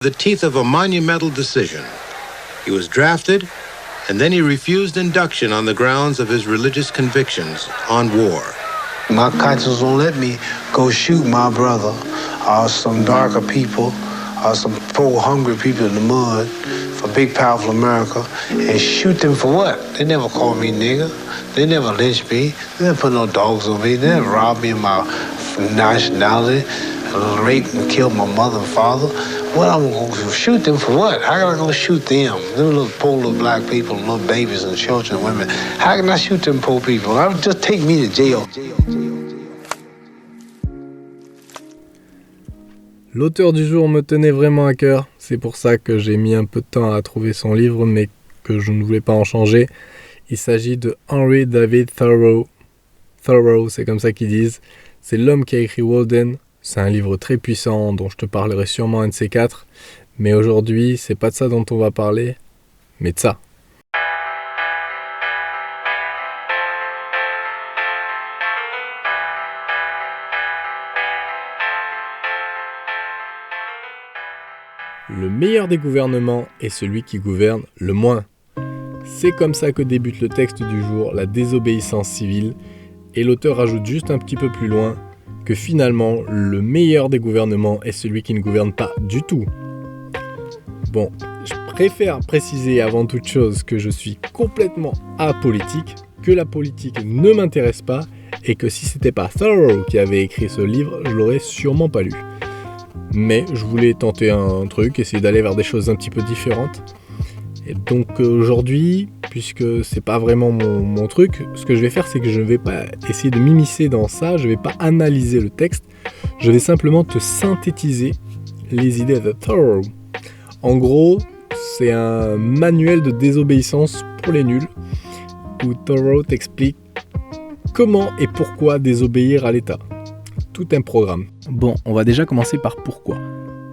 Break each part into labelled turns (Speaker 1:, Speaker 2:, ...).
Speaker 1: The teeth of a monumental decision. He was drafted, and then he refused induction on the grounds of his religious convictions on war.
Speaker 2: My conscience won't let me go shoot my brother or some darker people or some poor hungry people in the mud for big powerful America and shoot them for what? They never called me nigger. They never lynched me. They never put no dogs on me. They never robbed me of my nationality, raped and killed my mother and father. What I'm going to shoot them for what? How am I going to shoot them? Them little poor little black people, little babies and children and women. How can I shoot them poor people? I would just take me to jail.
Speaker 3: L'auteur du jour me tenait vraiment à cœur. C'est pour ça que j'ai mis un peu de temps à trouver son livre, mais que je ne voulais pas en changer. Il s'agit de Henry David Thoreau. Thoreau, c'est comme ça qu'ils disent. C'est l'homme qui a écrit Walden. C'est un livre très puissant dont je te parlerai sûrement un de ces quatre. Mais aujourd'hui, c'est pas de ça dont on va parler, mais de ça. Le meilleur des gouvernements est celui qui gouverne le moins. C'est comme ça que débute le texte du jour, la désobéissance civile, et l'auteur ajoute juste un petit peu plus loin que finalement, le meilleur des gouvernements est celui qui ne gouverne pas du tout. Bon, je préfère préciser avant toute chose que je suis complètement apolitique, que la politique ne m'intéresse pas, et que si c'était pas Thoreau qui avait écrit ce livre, je l'aurais sûrement pas lu. Mais je voulais tenter un truc, essayer d'aller vers des choses un petit peu différentes. Et donc aujourd'hui, puisque c'est pas vraiment mon truc, ce que je vais faire, c'est que je ne vais pas essayer de m'immiscer dans ça, je vais pas analyser le texte, je vais simplement te synthétiser les idées de Thoreau. En gros, c'est un manuel de désobéissance pour les nuls, où Thoreau t'explique comment et pourquoi désobéir à l'État. Tout un programme. Bon, on va déjà commencer par pourquoi.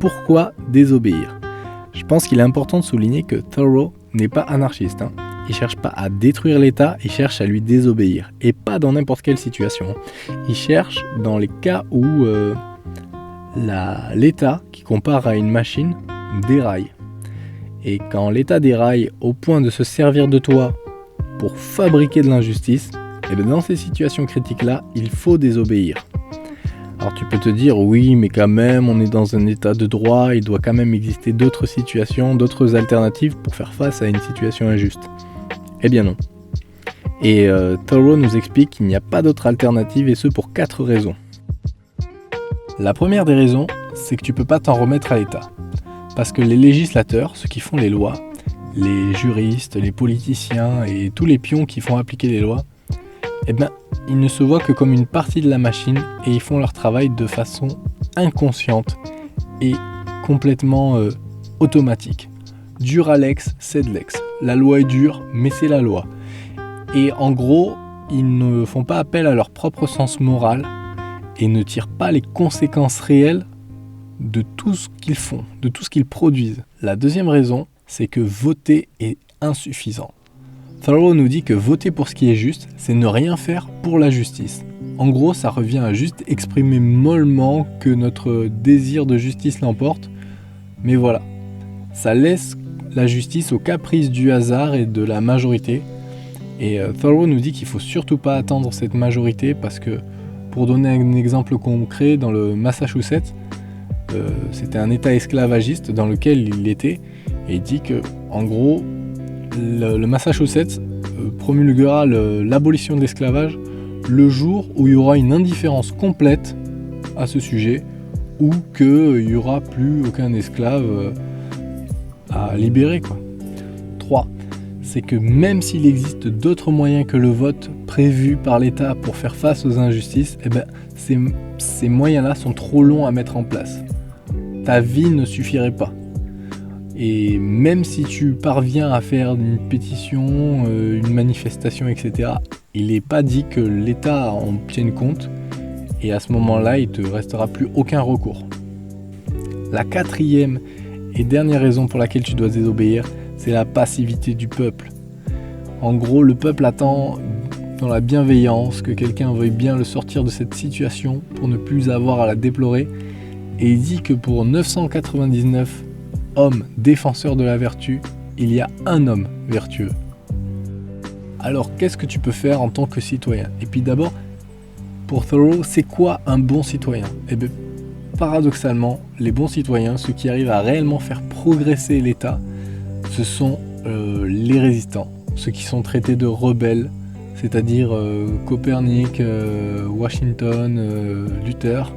Speaker 3: Pourquoi désobéir ? Je pense qu'il est important de souligner que Thoreau n'est pas anarchiste. Il cherche pas à détruire l'État, il cherche à lui désobéir. Et pas dans n'importe quelle situation. Il cherche dans les cas où l'État, qui compare à une machine, déraille. Et quand l'État déraille au point de se servir de toi pour fabriquer de l'injustice, et bien dans ces situations critiques-là, il faut désobéir. Alors tu peux te dire, oui, mais quand même, on est dans un état de droit, il doit quand même exister d'autres situations, d'autres alternatives pour faire face à une situation injuste. Eh bien non. Et Thoreau nous explique qu'il n'y a pas d'autre alternative, et ce pour 4 raisons. La première des raisons, c'est que tu peux pas t'en remettre à l'État. Parce que les législateurs, ceux qui font les lois, les juristes, les politiciens et tous les pions qui font appliquer les lois, eh bien, ils ne se voient que comme une partie de la machine et ils font leur travail de façon inconsciente et complètement automatique. Dur à l'ex, c'est de l'ex. La loi est dure, mais c'est la loi. Et en gros, ils ne font pas appel à leur propre sens moral et ne tirent pas les conséquences réelles de tout ce qu'ils font, de tout ce qu'ils produisent. La deuxième raison, c'est que voter est insuffisant. Thoreau nous dit que voter pour ce qui est juste, c'est ne rien faire pour la justice. En gros, ça revient à juste exprimer mollement que notre désir de justice l'emporte. Mais voilà, ça laisse la justice au caprice du hasard et de la majorité. Et Thoreau nous dit qu'il ne faut surtout pas attendre cette majorité parce que, pour donner un exemple concret, dans le Massachusetts, c'était un état esclavagiste dans lequel il était. Et il dit que, en gros, le Massachusetts promulguera l'abolition de l'esclavage le jour où il y aura une indifférence complète à ce sujet ou qu'il n'y aura plus aucun esclave à libérer, quoi. 3. C'est que même s'il existe d'autres moyens que le vote prévu par l'État pour faire face aux injustices, eh ben, ces moyens-là sont trop longs à mettre en place. Ta vie ne suffirait pas. Et même si tu parviens à faire une pétition, une manifestation, etc., il n'est pas dit que l'État en tienne compte, et à ce moment-là, il ne te restera plus aucun recours. La 4e et dernière raison pour laquelle tu dois désobéir, c'est la passivité du peuple. En gros, le peuple attend dans la bienveillance que quelqu'un veuille bien le sortir de cette situation pour ne plus avoir à la déplorer, et il dit que pour 999 hommes défenseurs de la vertu, il y a un homme vertueux. Alors, qu'est-ce que tu peux faire en tant que citoyen? Et puis d'abord, pour Thoreau, c'est quoi un bon citoyen? Eh bien, paradoxalement, les bons citoyens, ceux qui arrivent à réellement faire progresser l'État, ce sont les résistants, ceux qui sont traités de rebelles, c'est-à-dire Copernic, Washington, Luther.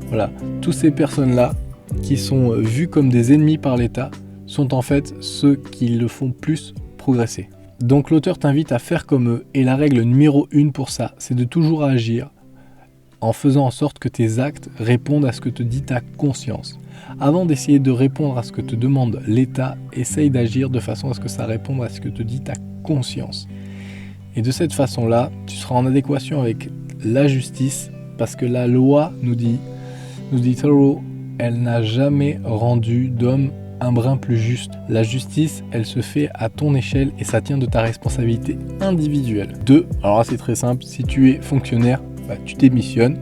Speaker 3: Voilà, toutes ces personnes-là qui sont vues comme des ennemis par l'État sont en fait ceux qui le font plus progresser. Donc l'auteur t'invite à faire comme eux, et la règle numéro 1 pour ça, c'est de toujours agir en faisant en sorte que tes actes répondent à ce que te dit ta conscience. Avant d'essayer de répondre à ce que te demande l'État, essaye d'agir de façon à ce que ça réponde à ce que te dit ta conscience. Et de cette façon-là, tu seras en adéquation avec la justice, parce que la loi nous dit Thoreau, elle n'a jamais rendu d'homme un brin plus juste. La justice, elle se fait à ton échelle et ça tient de ta responsabilité individuelle. 2, alors là c'est très simple, si tu es fonctionnaire, tu démissionnes.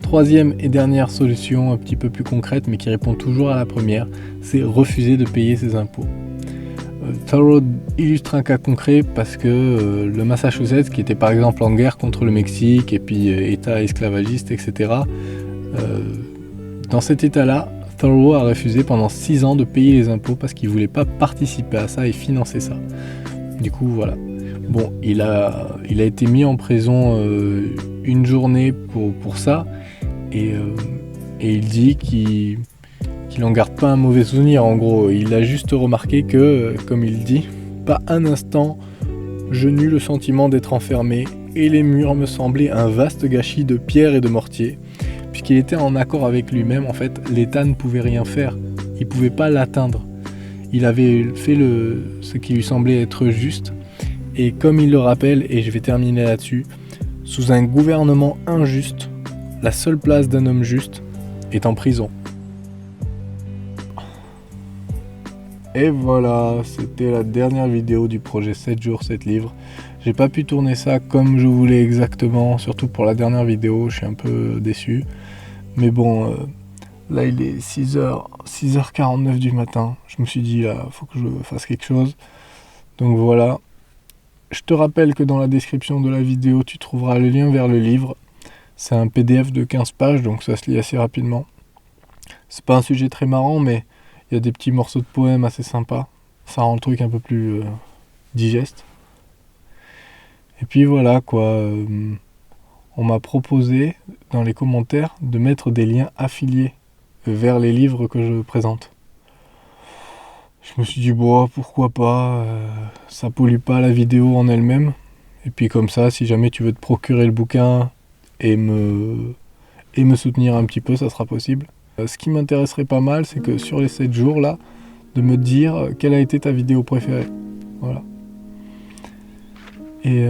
Speaker 3: Troisième et dernière solution, un petit peu plus concrète, mais qui répond toujours à la première, c'est refuser de payer ses impôts. Thoreau illustre un cas concret parce que le Massachusetts, qui était par exemple en guerre contre le Mexique, et puis État esclavagiste, etc., dans cet état-là, Thoreau a refusé pendant 6 ans de payer les impôts parce qu'il ne voulait pas participer à ça et financer ça. Du coup, voilà. Bon, il a été mis en prison une journée pour ça, et il dit qu'il n'en garde pas un mauvais souvenir. En gros, il a juste remarqué que, comme il dit, pas un instant, je n'eus le sentiment d'être enfermé, et les murs me semblaient un vaste gâchis de pierres et de mortier. Puisqu'il était en accord avec lui-même, en fait, l'État ne pouvait rien faire. Il ne pouvait pas l'atteindre. Il avait fait ce qui lui semblait être juste. Et comme il le rappelle, et je vais terminer là-dessus, sous un gouvernement injuste, la seule place d'un homme juste est en prison. Et voilà, c'était la dernière vidéo du projet 7 jours, 7 livres. J'ai pas pu tourner ça comme je voulais exactement, surtout pour la dernière vidéo, je suis un peu déçu. Mais bon, là il est 6h49 du matin, je me suis dit là, faut que je fasse quelque chose. Donc voilà, je te rappelle que dans la description de la vidéo, tu trouveras le lien vers le livre. C'est un PDF de 15 pages, donc ça se lit assez rapidement. C'est pas un sujet très marrant, mais il y a des petits morceaux de poèmes assez sympas. Ça rend le truc un peu plus digeste. Et puis voilà quoi, on m'a proposé dans les commentaires de mettre des liens affiliés vers les livres que je présente. Je me suis dit bon, pourquoi pas, ça pollue pas la vidéo en elle-même. Et puis comme ça, si jamais tu veux te procurer le bouquin et me soutenir un petit peu, ça sera possible. Ce qui m'intéresserait pas mal, c'est que sur les 7 jours là, de me dire quelle a été ta vidéo préférée. Voilà. Et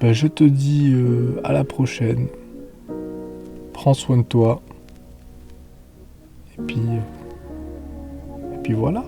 Speaker 3: je te dis à la prochaine. Prends soin de toi. Et puis voilà.